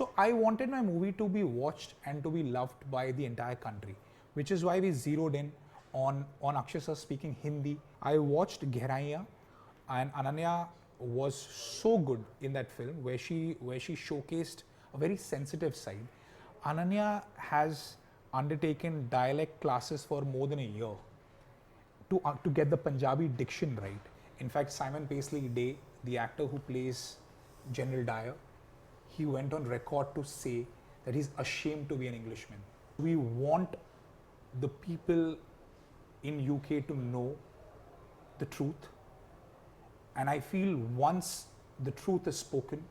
So I wanted my movie to be watched and to be loved by the entire country, which is why we zeroed in on Akshay sir speaking Hindi. I watched Gehraiya, and Ananya was so good in that film where she showcased a very sensitive side. Ananya has undertaken dialect classes for more than a year to get the Punjabi diction right. In fact, Simon Paisley Day, the actor who plays General Dyer, he went on record to say that he's ashamed to be an Englishman. We want the people in UK to know the truth, and I feel once the truth is spoken,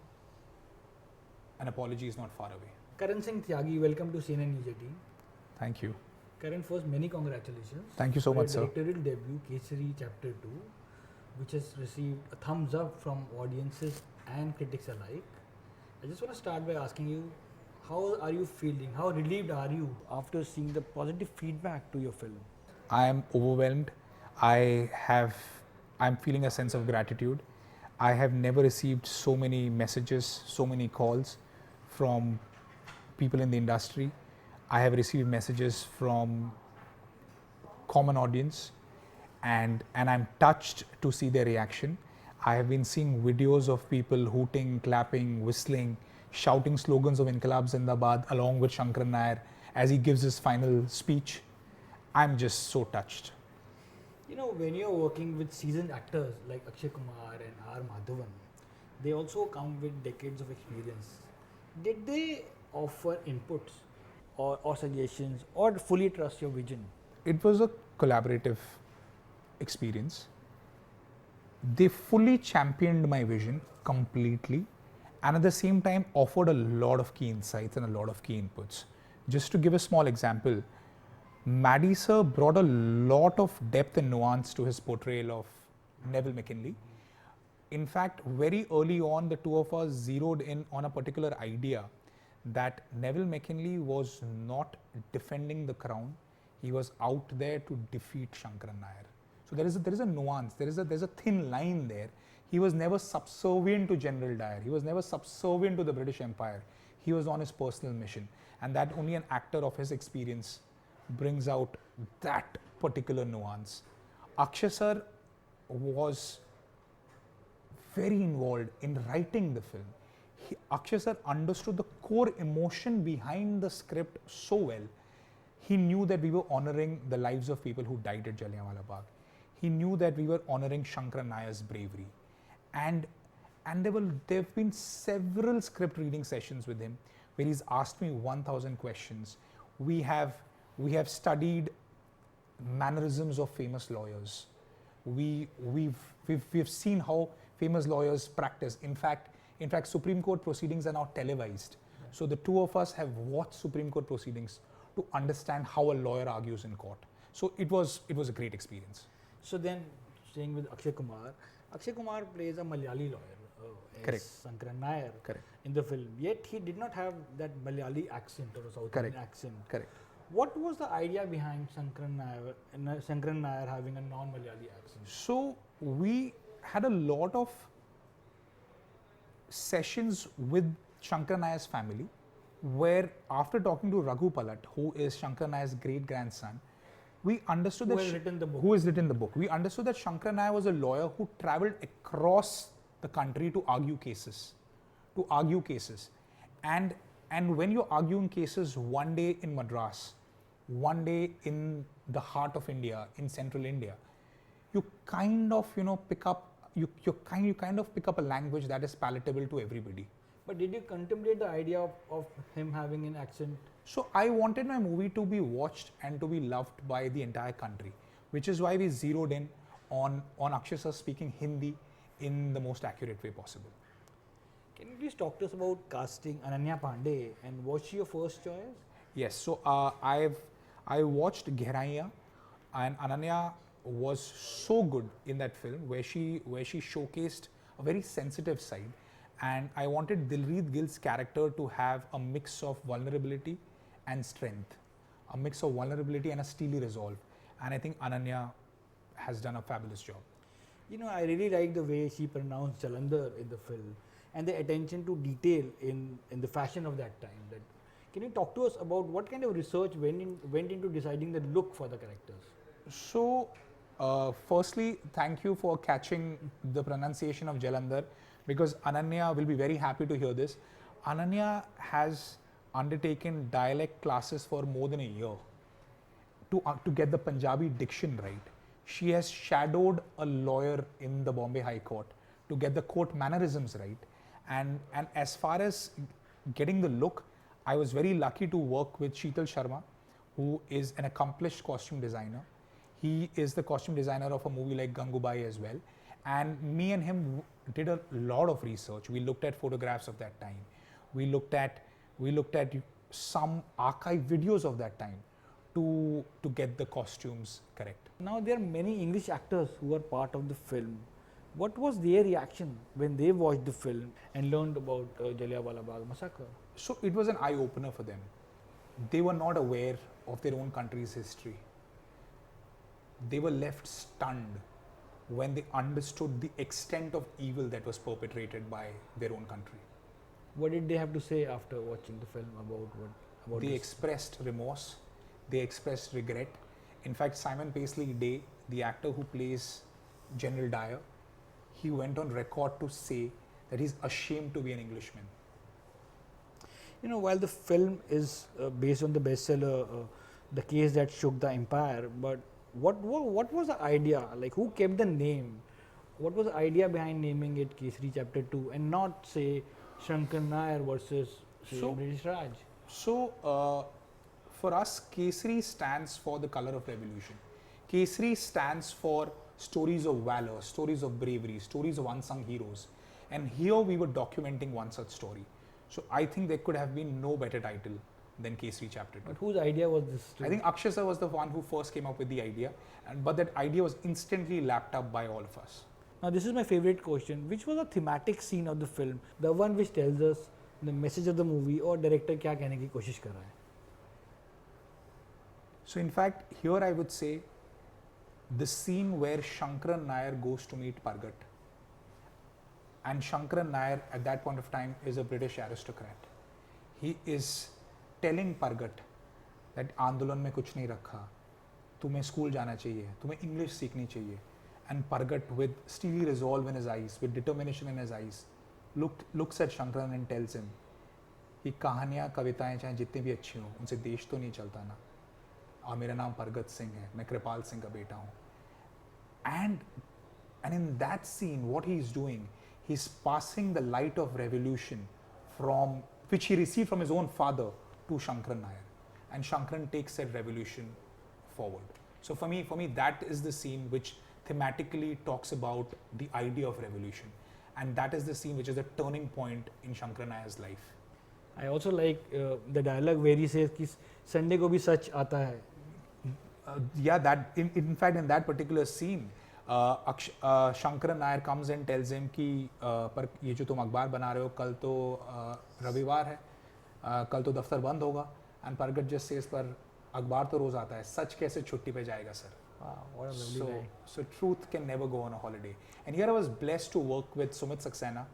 an apology is not far away. Karan Singh Tyagi, welcome to CNN News 18. Thank you. Karan, first, many congratulations. Thank you so much, sir. Directorial debut, Kesari Chapter 2, which has received a thumbs up from audiences and critics alike. I just want to start by asking you, how are you feeling? How relieved are you after seeing the positive feedback to your film? I am overwhelmed. I'm feeling a sense of gratitude. I have never received so many messages, so many calls from people in the industry. I have received messages from common audience, and I'm touched to see their reaction. I have been seeing videos of people hooting, clapping, whistling, shouting slogans of Inqilab Zindabad along with Sankaran Nair as he gives his final speech. I'm just so touched. You know, when you're working with seasoned actors like Akshay Kumar and R. Madhavan, they also come with decades of experience. Did they offer inputs or suggestions or fully trust your vision? It was a collaborative experience. They fully championed my vision completely, and at the same time offered a lot of key insights and a lot of key inputs. Just to give a small example, Maddie sir brought a lot of depth and nuance to his portrayal of Neville McKinley. In fact, very early on, the two of us zeroed in on a particular idea that Neville McKinley was not defending the crown. He was out there to defeat Sankaran Nair. So there is a nuance, there's a thin line there. He was never subservient to General Dyer. He was never subservient to the British Empire. He was on his personal mission, and that only an actor of his experience brings out that particular nuance. Akshay sir was very involved in writing the film. Akshay sir understood the core emotion behind the script so well. He knew that we were honoring the lives of people who died at Jallianwala Bagh. He knew that we were honoring Sankaran Nair's bravery. And there have been several script reading sessions with him where he's asked me 1,000 questions. We have studied mannerisms of famous lawyers. We've seen how famous lawyers practice. In fact, Supreme Court proceedings are now televised. So the two of us have watched Supreme Court proceedings to understand how a lawyer argues in court. So it was a great experience. So then, staying with Akshay Kumar plays a Malyali lawyer Correct. Sankaran Nair Correct. in the film. Yet he did not have that Malyali accent or a South Indian accent. Correct. What was the idea behind Sankaran Nair having a non-Malyali accent? So we had a lot of sessions with Sankaran Nair's family, where after talking to Raghu Palat, who is Sankaran Nair's great-grandson, we understood who has written the book. We understood that Sankaran Nair was a lawyer who travelled across the country to argue cases. And when you're arguing cases one day in Madras, one day in the heart of India, in central India, you kind of pick up a language that is palatable to everybody. But did you contemplate the idea of him having an accent? So I wanted my movie to be watched and to be loved by the entire country, which is why we zeroed in on Akshay sir speaking Hindi in the most accurate way possible. Can you please talk to us about casting Ananya Panday, and was she your first choice? Yes, so I watched Gehraiya, and Ananya was so good in that film where she showcased a very sensitive side, and I wanted Dilpreet Gill's character to have a mix of vulnerability and strength, a mix of vulnerability and a steely resolve, and I think Ananya has done a fabulous job. You know, I really like the way she pronounced Jalandhar in the film. and the attention to detail in the fashion of that time. That, can you talk to us about what kind of research went into deciding the look for the characters? So, firstly, thank you for catching the pronunciation of Jalandhar, because Ananya will be very happy to hear this. Ananya has undertaken dialect classes for more than a year to get the Punjabi diction right. She has shadowed a lawyer in the Bombay High Court to get the court mannerisms right. And as far as getting the look, I was very lucky to work with Sheetal Sharma, who is an accomplished costume designer. He is the costume designer of a movie like Gangubai as well. And me and him did a lot of research. We looked at photographs of that time. We looked at some archive videos of that time to get the costumes correct. Now there are many English actors who are part of the film. What was their reaction when they watched the film and learned about Jallianwala Bagh massacre? So it was an eye opener for them. They were not aware of their own country's history. They were left stunned when they understood the extent of evil that was perpetrated by their own country. What did they have to say after watching the film about They this? expressed remorse, they expressed regret. In fact, Simon Paisley Day, the actor who plays General Dyer, he went on record to say that he's ashamed to be an Englishman. You know, while the film is based on the bestseller, The Case That Shook the Empire, but what was the idea? Like, who kept the name? What was the idea behind naming it Kesari Chapter 2 and not, say, Sankaran Nair versus, say, British Raj? So, for us, Kesari stands for the color of revolution. Kesari stands for stories of valor, stories of bravery, stories of unsung heroes. And here we were documenting one such story. So I think there could have been no better title than Kesari Chapter 2. But whose idea was this? I think Akshay sir was the one who first came up with the idea, but that idea was instantly lapped up by all of us. Now this is my favorite question. Which was the thematic scene of the film? The one which tells us the message of the movie or director क्या कहने की कोशिश कर रहा है? So in fact, here I would say the scene where Sankaran Nair goes to meet Pargat. And Sankaran Nair at that point of time is a British aristocrat. He is telling Pargat that आंदोलन में कुछ नहीं रखा, तुम्हें school जाना चाहिए, तुम्हें English सीखनी चाहिए. And Pargat, with steely resolve in his eyes, with determination in his eyes, looks at Sankaran and tells him कि कहानियाँ कविताएं चाहे जितनी भी अच्छी हों, उनसे देश तो नहीं चलता ना. और मेरा नाम परगत सिंह है, मैं कृपाल सिंह का बेटा हूँ. And in that scene, what he is doing, he's passing the light of revolution from which he received from his own father to Sankaran Nair, and Sankaran takes that revolution forward. So for me, that is the scene which thematically talks about the idea of revolution, and that is the scene which is a turning point in Sankaran Nair's life. I also like the dialogue where he says कि Sunday को भी सच आता है. Yeah, that in fact in that particular scene, Sankaran Nair comes and tells him कि पर ये जो तुम अखबार बना रहे हो, कल तो रविवार है, कल तो दफ्तर बंद होगा. And Pargat just says, पर अखबार तो रोज आता है, सच कैसे छुट्टी पे जाएगा sir? Wow, what a lovely guy. So truth can never go on a holiday. And here I was blessed to work with Sumit Saxena,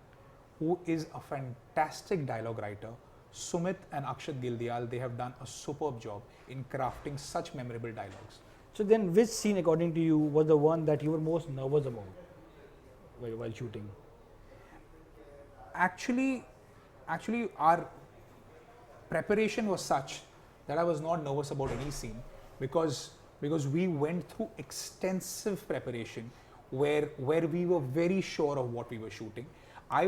who is a fantastic dialogue writer. Sumit and Akshat Gildial, they have done a superb job in crafting such memorable dialogues. So then, which scene, according to you, was the one that you were most nervous about while shooting? Actually, our preparation was such that I was not nervous about any scene because we went through extensive preparation where we were very sure of what we were shooting. I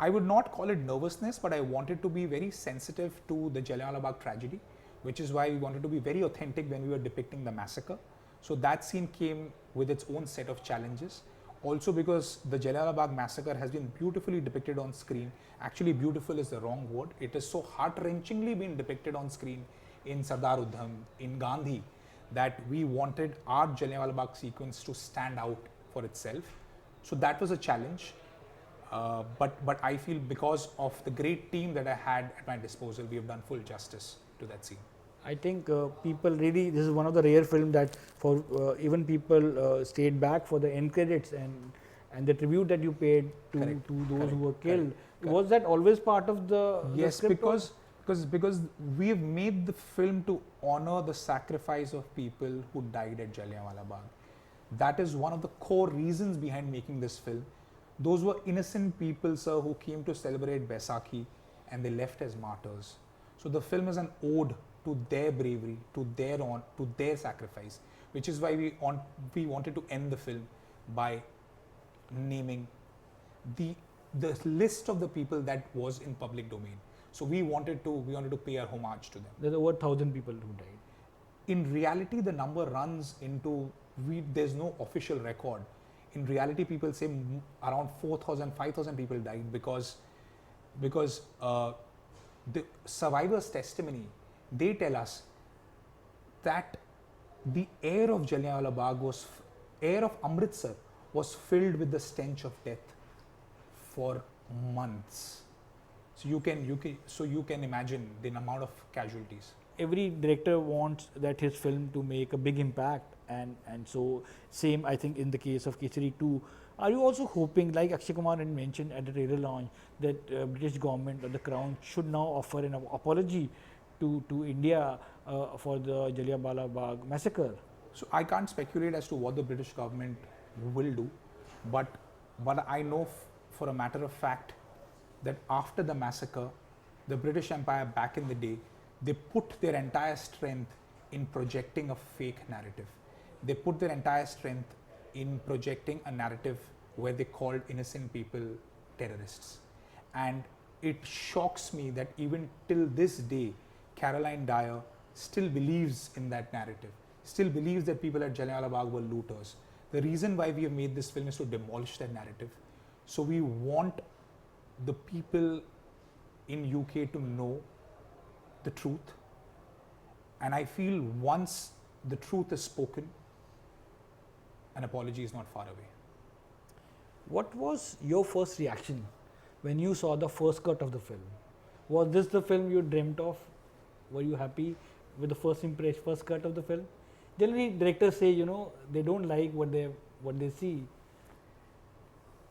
would not call it nervousness, but I wanted to be very sensitive to the Jallianwala Bagh tragedy, which is why we wanted to be very authentic when we were depicting the massacre. So that scene came with its own set of challenges. Also because the Jallianwala Bagh massacre has been beautifully depicted on screen. Actually, beautiful is the wrong word. It is so heart-wrenchingly been depicted on screen in Sardar Udham, in Gandhi, that we wanted our Jallianwala Bagh sequence to stand out for itself. So that was a challenge. But I feel because of the great team that I had at my disposal, we have done full justice to that scene. I think people really, this is one of the rare films that for even people stayed back for the end credits and the tribute that you paid to those who were killed. Was that always part of the Yes, script? because we've made the film to honor the sacrifice of people who died at Jallianwala Bagh. That is one of the core reasons behind making this film. Those were innocent people, sir, who came to celebrate Baisakhi and they left as martyrs. So the film is an ode to their bravery, to their sacrifice, which is why we wanted to end the film by naming the list of the people that was in public domain. So we wanted to pay our homage to them. There's over 1,000 people who died. In reality, the number runs into there's no official record. In reality, people say around 4,000, 5,000 people died because the survivors' testimony, they tell us that the air of Jallianwala Bagh air of Amritsar was filled with the stench of death for months. So you can imagine the amount of casualties. Every director wants that his film to make a big impact, and so same I think in the case of Kesari 2. Are you also hoping, like Akshay Kumar had mentioned at the trailer launch, that British government or the Crown should now offer an apology to India for the Jallianwala Bagh massacre? So I can't speculate as to what the British government will do, but I know for a matter of fact that after the massacre, the British Empire back in the day, they put their entire strength in projecting a fake narrative. They put their entire strength in projecting a narrative where they called innocent people terrorists. And it shocks me that even till this day, Caroline Dyer still believes in that narrative, still believes that people at Jallianwala Bagh were looters. The reason why we have made this film is to demolish that narrative. So we want the people in UK to know the truth. And I feel once the truth is spoken, an apology is not far away. What was your first reaction when you saw the first cut of the film? Was this the film you dreamt of? Were you happy with the first impression, first cut of the film? Generally, directors say, they don't like what they see.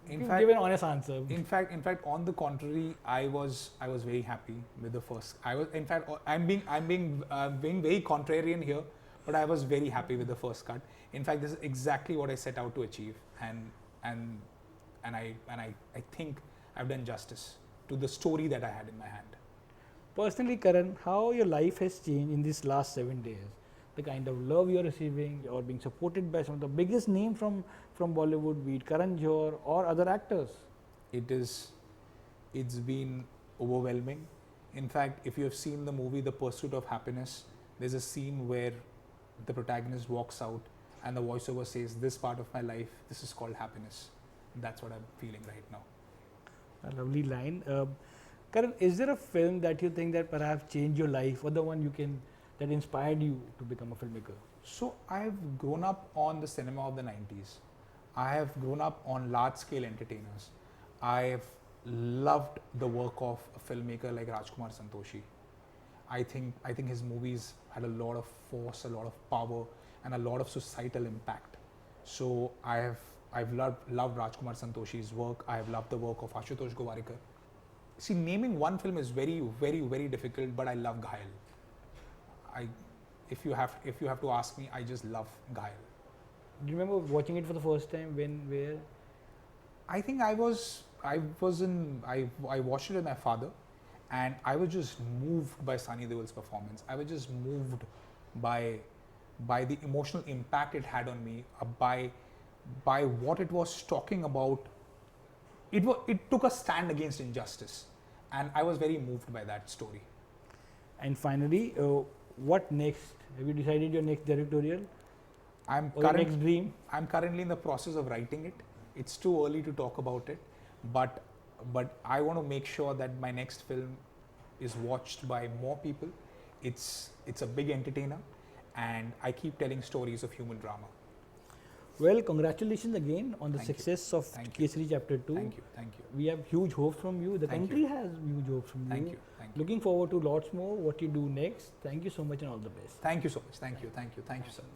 Give an honest answer. In fact, on the contrary, I was very happy with the first. I'm being very contrarian here, but I was very happy with the first cut. In fact, this is exactly what I set out to achieve, and I think I've done justice to the story that I had in my hand. Personally, Karan, how your life has changed in these last 7 days? The kind of love you're receiving, or being supported by some of the biggest names from Bollywood, be it Karan Johar or other actors. It's been overwhelming. In fact, if you have seen the movie The Pursuit of Happiness, there's a scene where the protagonist walks out and the voiceover says, "This part of my life, this is called happiness." That's what I'm feeling right now. A lovely line. Karan, is there a film that you think that perhaps changed your life, or the one that inspired you to become a filmmaker? So I've grown up on the cinema of the 90s. I have grown up on large-scale entertainers. I've loved the work of a filmmaker like Rajkumar Santoshi. I think his movies had a lot of force, a lot of power, and a lot of societal impact. So I've loved Rajkumar Santoshi's work. I have loved the work of Ashutosh Gowarikar. See, naming one film is very, very, very difficult, but I love Ghayal. If you have to ask me, I just love Ghayal. Do you remember watching it for the first time? When, where? I think I watched it with my father, and I was just moved by Sunny Deol's performance. I was just moved by the emotional impact it had on me, by what it was talking about. It took a stand against injustice, and I was very moved by that story. And finally, what next? Have you decided your next directorial? Next dream? I'm currently in the process of writing it. It's too early to talk about it, but I want to make sure that my next film is watched by more people. It's a big entertainer, and I keep telling stories of human drama. Well, congratulations again on the success of Kesari Chapter 2. Thank you. We have huge hopes from you. The country has huge hopes from you. Thank you. Looking forward to lots more, what you do next. Thank you so much and all the best. Thank you so much. Thank you, sir.